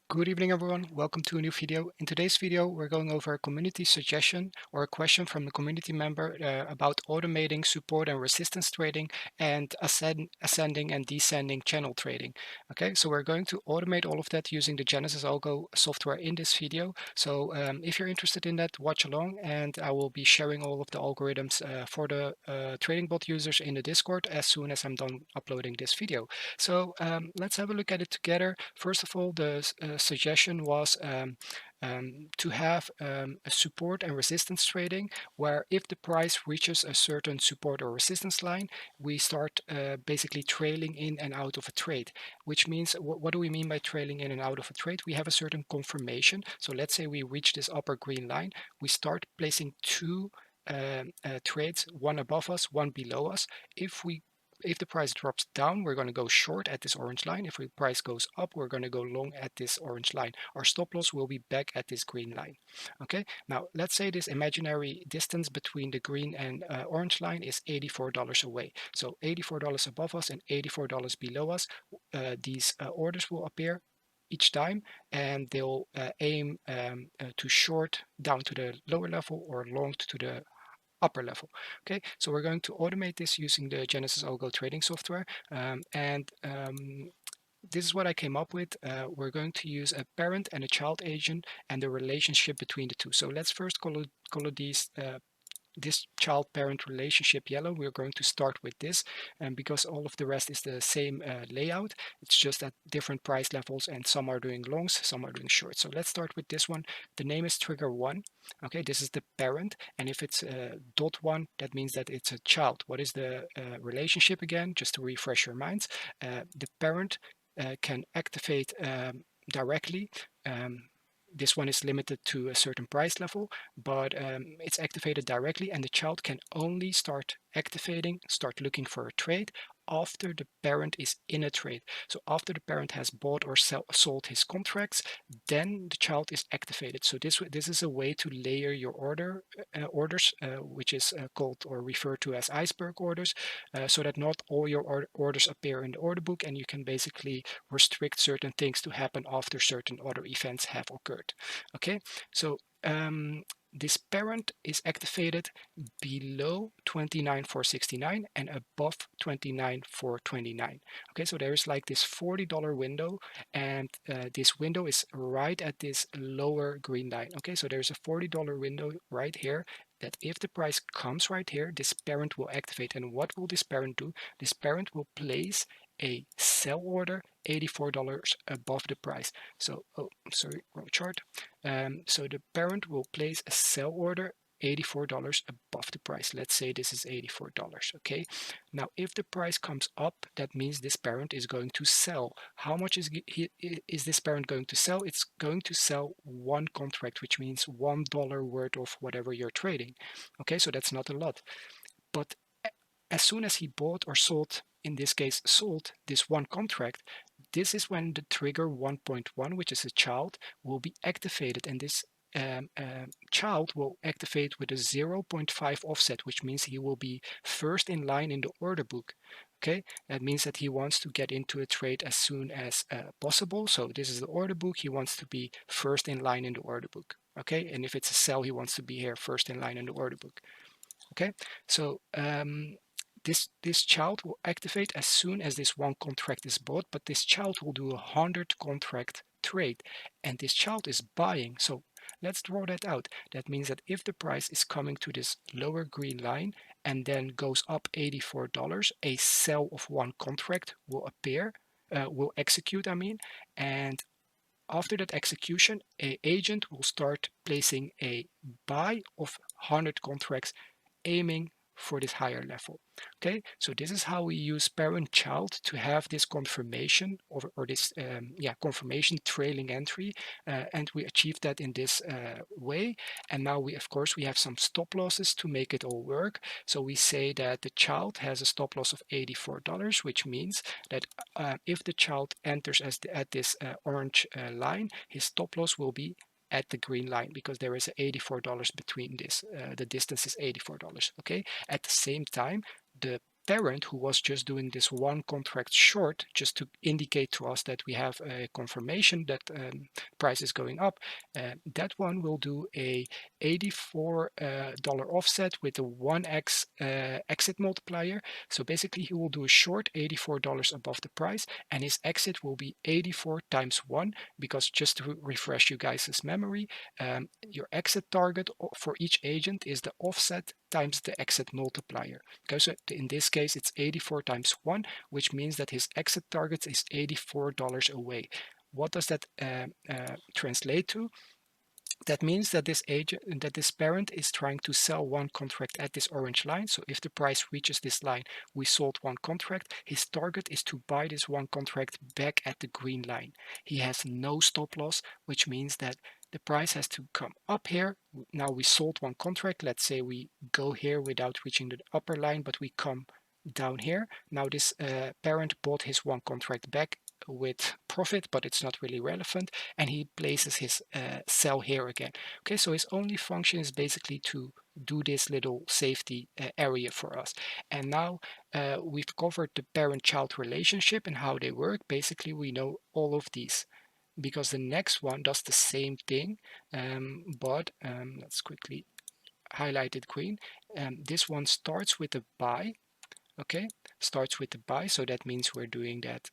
Good evening, everyone. Welcome to a new video. In today's video, we're going over a community suggestion or a question from the community member about automating support and resistance trading and ascending and descending channel trading. Okay, so we're going to automate all of that using the Genesis-Algo software in this video. So if you're interested in that, watch along, and I will be sharing all of the algorithms for the trading bot users in the Discord as soon as I'm done uploading this video. So let's have a look at it together. First of all, the suggestion was to have a support and resistance trading, where if the price reaches a certain support or resistance line, we start basically trailing in and out of a trade, which means what do we mean by trailing in and out of a trade? We have a certain confirmation. So let's say we reach this upper green line, we start placing two trades, one above us, one below us. If the price drops down, we're going to go short at this orange line. If the price goes up, we're going to go long at this orange line. Our stop loss will be back at this green line. Okay, now let's say this imaginary distance between the green and orange line is $84 away. So $84 above us and $84 below us. These orders will appear each time, and they'll aim to short down to the lower level or long to the upper level. Okay, so we're going to automate this using the Genesis-Algo trading software, this is what I came up with. We're going to use a parent and a child agent and the relationship between the two. So let's first color these this child-parent relationship yellow. We're going to start with this, and because all of the rest is the same layout, it's just at different price levels, and some are doing longs, some are doing shorts. So let's start with this one. The name is trigger 1. Okay, this is the parent, and if it's dot 1, that means that it's a child. What is the relationship again? Just to refresh your minds, the parent can activate directly. This one is limited to a certain price level, but it's activated directly, and the child can only start looking for a trade after the parent is in a trade. So after the parent has bought or sold his contracts, then the child is activated. So this is a way to layer your orders, which is called or referred to as iceberg orders, so that not all your orders appear in the order book, and you can basically restrict certain things to happen after certain other events have occurred. Okay, so this parent is activated below 29,469 and above 29,429. Okay, so there is like this $40 window, and this window is right at this lower green line. Okay, so there's a $40 window right here, that if the price comes right here, this parent will activate. And what will this parent do? This parent will place a sell order $84 above the price. So, oh, sorry, wrong chart. So the parent will place a sell order $84 above the price. Let's say this is $84. Okay, now if the price comes up, that means this parent is going to sell. How much is this parent going to sell? It's going to sell one contract, which means $1 worth of whatever you're trading. Okay, so that's not a lot, but as soon as he bought or sold, in this case sold this one contract, this is when the trigger 1.1, which is a child, will be activated, and this child will activate with a 0.5 offset, which means he will be first in line in the order book. Okay, that means that he wants to get into a trade as soon as possible. So this is the order book. He wants to be first in line in the order book. Okay, and if it's a sell, he wants to be here first in line in the order book. Okay, so this child will activate as soon as this one contract is bought, but this child will do a 100 contract trade, and this child is buying. So let's draw that out. That means that if the price is coming to this lower green line and then goes up $84, a sell of one contract will appear, will execute, I mean, and after that execution, an agent will start placing a buy of 100 contracts, aiming for this higher level. Okay, so this is how we use parent-child to have this confirmation or this confirmation trailing entry, and we achieve that in this way. And now we, of course, we have some stop losses to make it all work. So we say that the child has a stop loss of $84, which means that if the child enters at this orange line, his stop loss will be at the green line, because there is $84 between this. The distance is $84. Okay. At the same time, the parent, who was just doing this one contract short, just to indicate to us that we have a confirmation that price is going up, that one will do a $84 offset with a 1x exit multiplier. So basically he will do a short $84 above the price, and his exit will be 84 times 1, because just to refresh you guys' memory, your exit target for each agent is the offset times the exit multiplier. Okay, so in this case it's 84 times 1, which means that his exit target is $84 away. What does that translate to? That means that this parent is trying to sell one contract at this orange line. So if the price reaches this line, we sold one contract. His target is to buy this one contract back at the green line. He has no stop loss, which means that the price has to come up here. Now we sold one contract. Let's say we go here without reaching the upper line, but we come down here. Now this parent bought his one contract back with profit, but it's not really relevant, and he places his sell here again. Okay, so his only function is basically to do this little safety area for us. And now we've covered the parent-child relationship and how they work. Basically, we know all of these, because the next one does the same thing, but let's quickly highlight it green. This one starts with a buy. Okay, starts with the buy, so that means we're doing that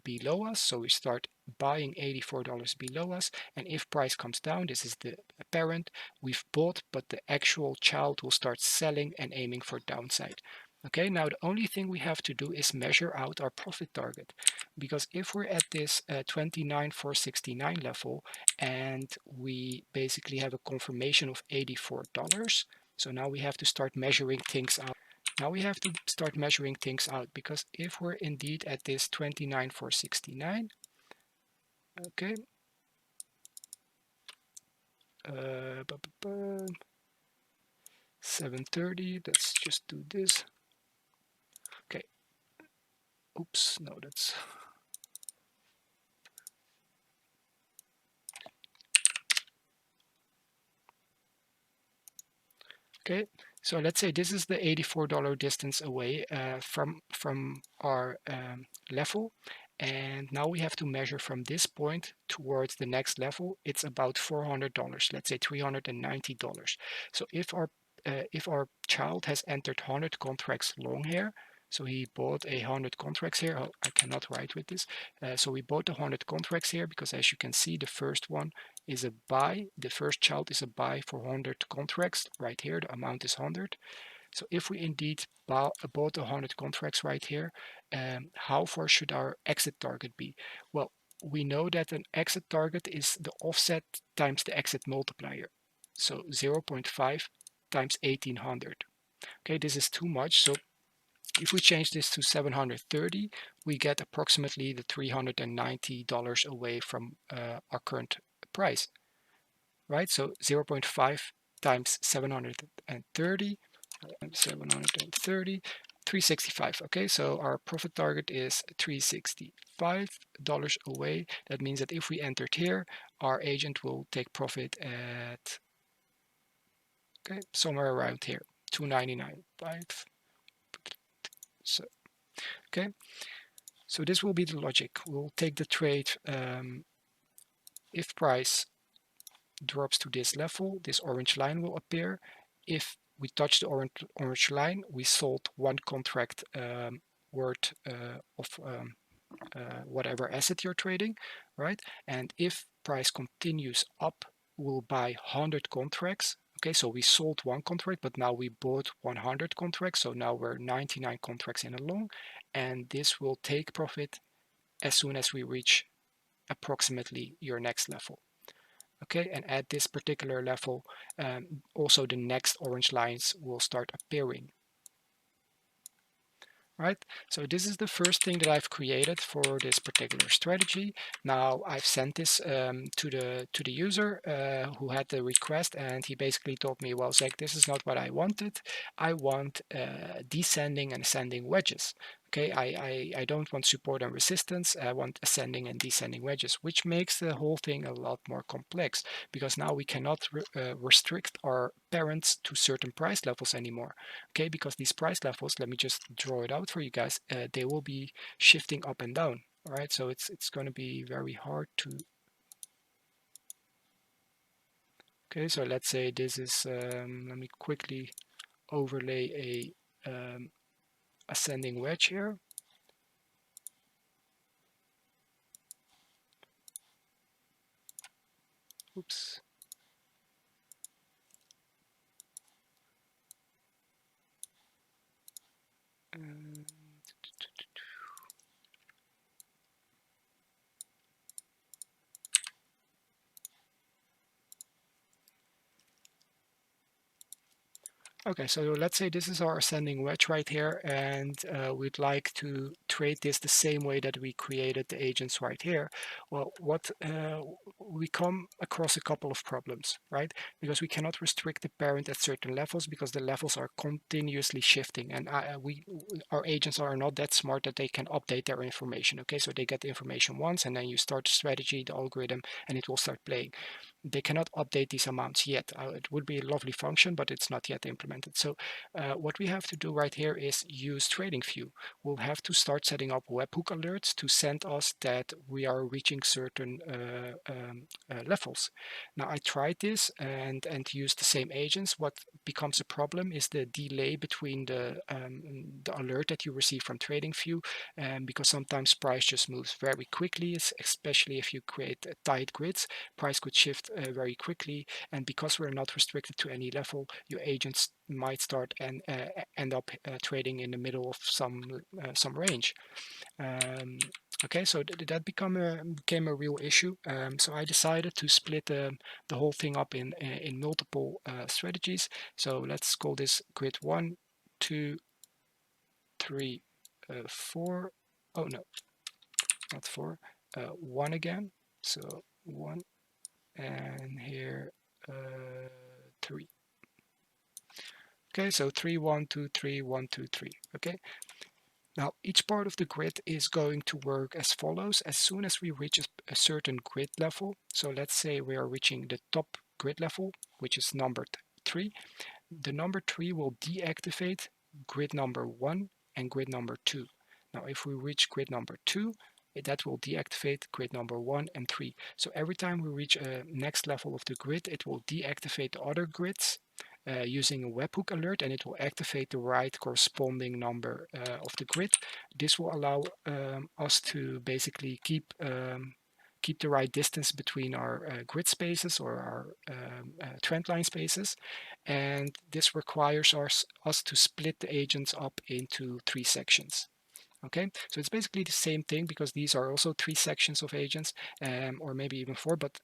below us. So we start buying $84 below us, and if price comes down, this is the parent we've bought, but the actual child will start selling and aiming for downside. Okay, now the only thing we have to do is measure out our profit target, because if we're at this 29,469 level and we basically have a confirmation of $84, so now we have to start measuring things out. Because if we're indeed at this 29,469, okay, 730, let's just do this. Okay, oops, no, that's okay. So let's say this is the $84 distance away from our level, and now we have to measure from this point towards the next level. It's about $400, let's say $390. So if our child has entered 100 contracts long here, so he bought 100 contracts here. Oh, I cannot write with this. So we bought 100 contracts here, because as you can see, the first one is a buy. The first child is a buy for 100 contracts right here. The amount is 100. So if we indeed bought 100 contracts right here, how far should our exit target be? Well, we know that an exit target is the offset times the exit multiplier. So 0.5 times 1800. Okay, this is too much. So if we change this to 730, we get approximately the $390 away from our current price, right? So 0.5 times 730, 365. Okay, so our profit target is $365 away. That means that if we entered here, our agent will take profit at, okay, somewhere around here, 299.5. So, okay, so this will be the logic. We'll take the trade if price drops to this level, this orange line will appear. If we touch the orange line, we sold one contract worth of whatever asset you're trading, right? And if price continues up, we'll buy 100 contracts. Okay, so we sold one contract, but now we bought 100 contracts. So now we're 99 contracts in a long, and this will take profit as soon as we reach approximately your next level. Okay, and at this particular level, also the next orange lines will start appearing. Right, so this is the first thing that I've created for this particular strategy. Now I've sent this to the user who had the request, and he basically told me, well, Zach, this is not what I wanted. I want descending and ascending wedges. Okay, I don't want support and resistance. I want ascending and descending wedges, which makes the whole thing a lot more complex because now we cannot restrict our parents to certain price levels anymore. Okay, because these price levels, let me just draw it out for you guys, they will be shifting up and down. All right, so it's going to be very hard to. Okay, so let's say this is, let me quickly overlay a ascending wedge here. Oops. Um, Okay, so let's say this is our ascending wedge right here, and we'd like to trade this the same way that we created the agents right here. Well, what we come across a couple of problems, right? Because we cannot restrict the parent at certain levels because the levels are continuously shifting, and our agents are not that smart that they can update their information. Okay, so they get the information once, and then you start the strategy, the algorithm, and it will start playing. They cannot update these amounts yet. It would be a lovely function, but it's not yet implemented. So what we have to do right here is use TradingView. We'll have to start setting up webhook alerts to send us that we are reaching certain levels. Now I tried this and used the same agents. What becomes a problem is the delay between the alert that you receive from TradingView, because sometimes price just moves very quickly, especially if you create tight grids. Price could shift very quickly, and because we're not restricted to any level, your agents might start and end up trading in the middle of some range. Okay, so that became a real issue. So I decided to split the whole thing up in multiple strategies. So let's call this grid 1, 2, 3, 4. Oh no, not 4. 1 again. So 1, and here 3. Okay, so 3, 1, 2, 3, 1, 2, 3. Okay, now each part of the grid is going to work as follows. As soon as we reach a certain grid level, so let's say we are reaching the top grid level, which is numbered 3, the number 3 will deactivate grid number 1 and grid number 2. Now if we reach grid number 2, that will deactivate grid number 1 and 3. So every time we reach a next level of the grid, it will deactivate the other grids using a webhook alert, and it will activate the right corresponding number of the grid. This will allow us to basically keep the right distance between our grid spaces or our trend line spaces, and this requires us to split the agents up into 3 sections. Okay, so it's basically the same thing because these are also 3 sections of agents, or maybe even 4, but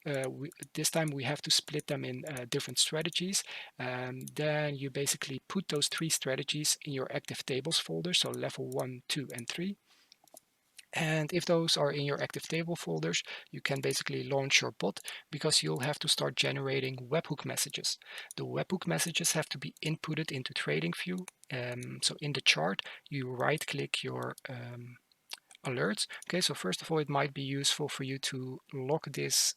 this time we have to split them in different strategies. Then you basically put those 3 strategies in your active tables folder, so level 1, 2, and 3. And if those are in your active table folders, you can basically launch your bot because you'll have to start generating webhook messages. The webhook messages have to be inputted into TradingView. So in the chart, you right click your alerts. Okay, so first of all, it might be useful for you to lock this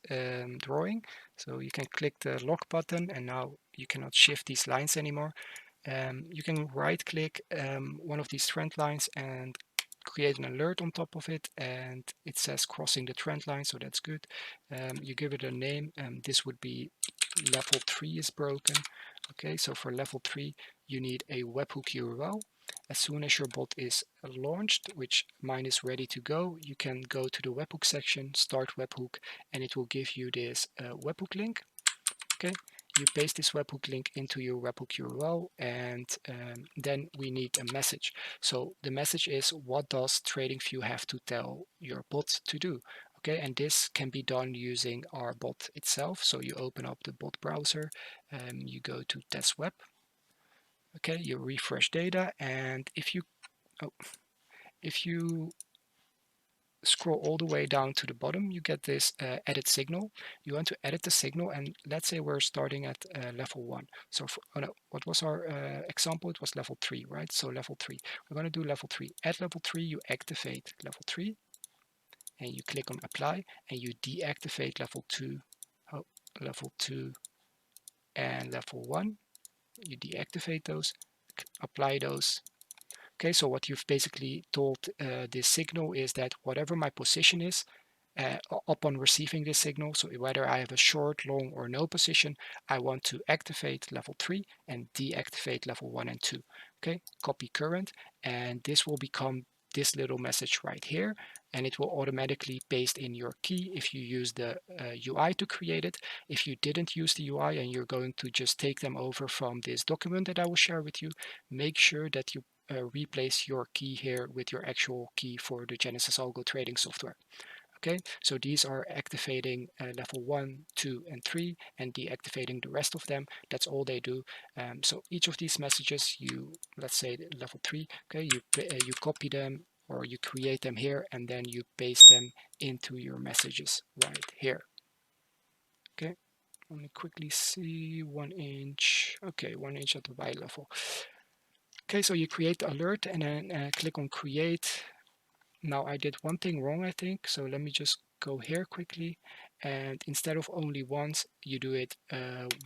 drawing. So you can click the lock button, and now you cannot shift these lines anymore. You can right click one of these trend lines and create an alert on top of it, and it says crossing the trend line, so that's good. You give it a name, and this would be level 3 is broken. Okay, so for level 3 you need a webhook URL. As soon as your bot is launched, which mine is ready to go, you can go to the webhook section, start webhook, and it will give you this webhook link. Okay, you paste this webhook link into your webhook URL, and then we need a message. So the message is, what does TradingView have to tell your bot to do? Okay, and this can be done using our bot itself. So you open up the bot browser, you go to TESS web. Okay, you refresh data, and if you scroll all the way down to the bottom, you get this edit signal. You want to edit the signal, and let's say we're starting at level 1. So oh no, what was our example? It was level 3, right? So level 3. We're going to do level 3. At level 3, you activate level 3, and you click on apply, and you deactivate level 2, level 2 and level 1. You deactivate those, apply those. Okay, so what you've basically told this signal is that whatever my position is, upon receiving this signal, so whether I have a short, long, or no position, I want to activate level 3 and deactivate level 1 and 2. Okay, copy current, and this will become this little message right here, and it will automatically paste in your key if you use the UI to create it. If you didn't use the UI and you're going to just take them over from this document that I will share with you, make sure that you replace your key here with your actual key for the Genesis-Algo trading software. Okay, so these are activating level 1, 2, and 3 and deactivating the rest of them. That's all they do. So each of these messages, you, let's say level 3, okay, you copy them or you create them here, and then you paste them into your messages right here. Okay, let me quickly see. 1 inch. Okay, 1 inch at the Y level. Okay, so you create the alert and then click on create. Now I did one thing wrong, I think. So let me just go here quickly. And instead of only once, you do it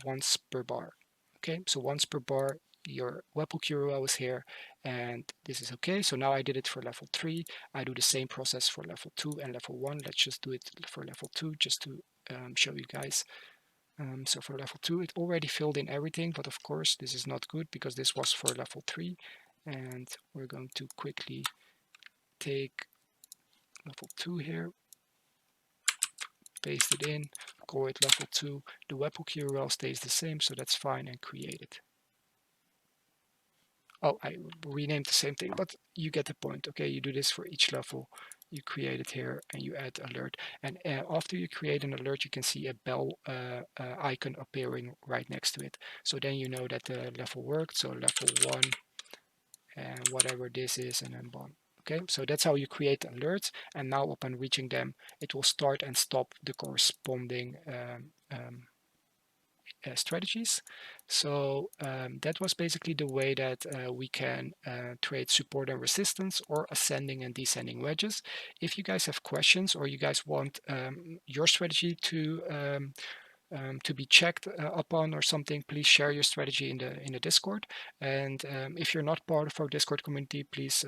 once per bar. Okay, so once per bar, your webhook URL is here. And this is okay. So now I did it for level 3. I do the same process for level 2 and level 1. Let's just do it for level 2 just to show you guys. So for level 2, it already filled in everything. But of course, this is not good because this was for level 3. And we're going to quickly take level 2 here, paste it in, call it level 2. The webhook URL stays the same, so that's fine, and create it. Oh, I renamed the same thing, but you get the point. Okay, you do this for each level. You create it here and you add alert. And after you create an alert, you can see a bell icon appearing right next to it. So then you know that the level worked. So level 1 and whatever this is, and then 1. Okay, so that's how you create alerts, and now upon reaching them, it will start and stop the corresponding strategies. So that was basically the way that we can trade support and resistance, or ascending and descending wedges. If you guys have questions, or you guys want your strategy to be checked upon or something, please share your strategy in the Discord. And if you're not part of our Discord community, please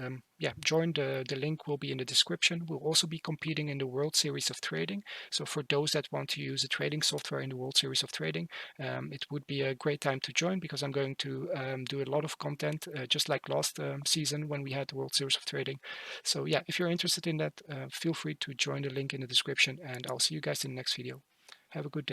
join. The link will be in the description. We'll also be competing in the World Series of Trading. So for those that want to use the trading software in the World Series of Trading, it would be a great time to join, because I'm going to do a lot of content just like last season when we had the World Series of Trading. So yeah, if you're interested in that, feel free to join the link in the description, and I'll see you guys in the next video. Have a good day.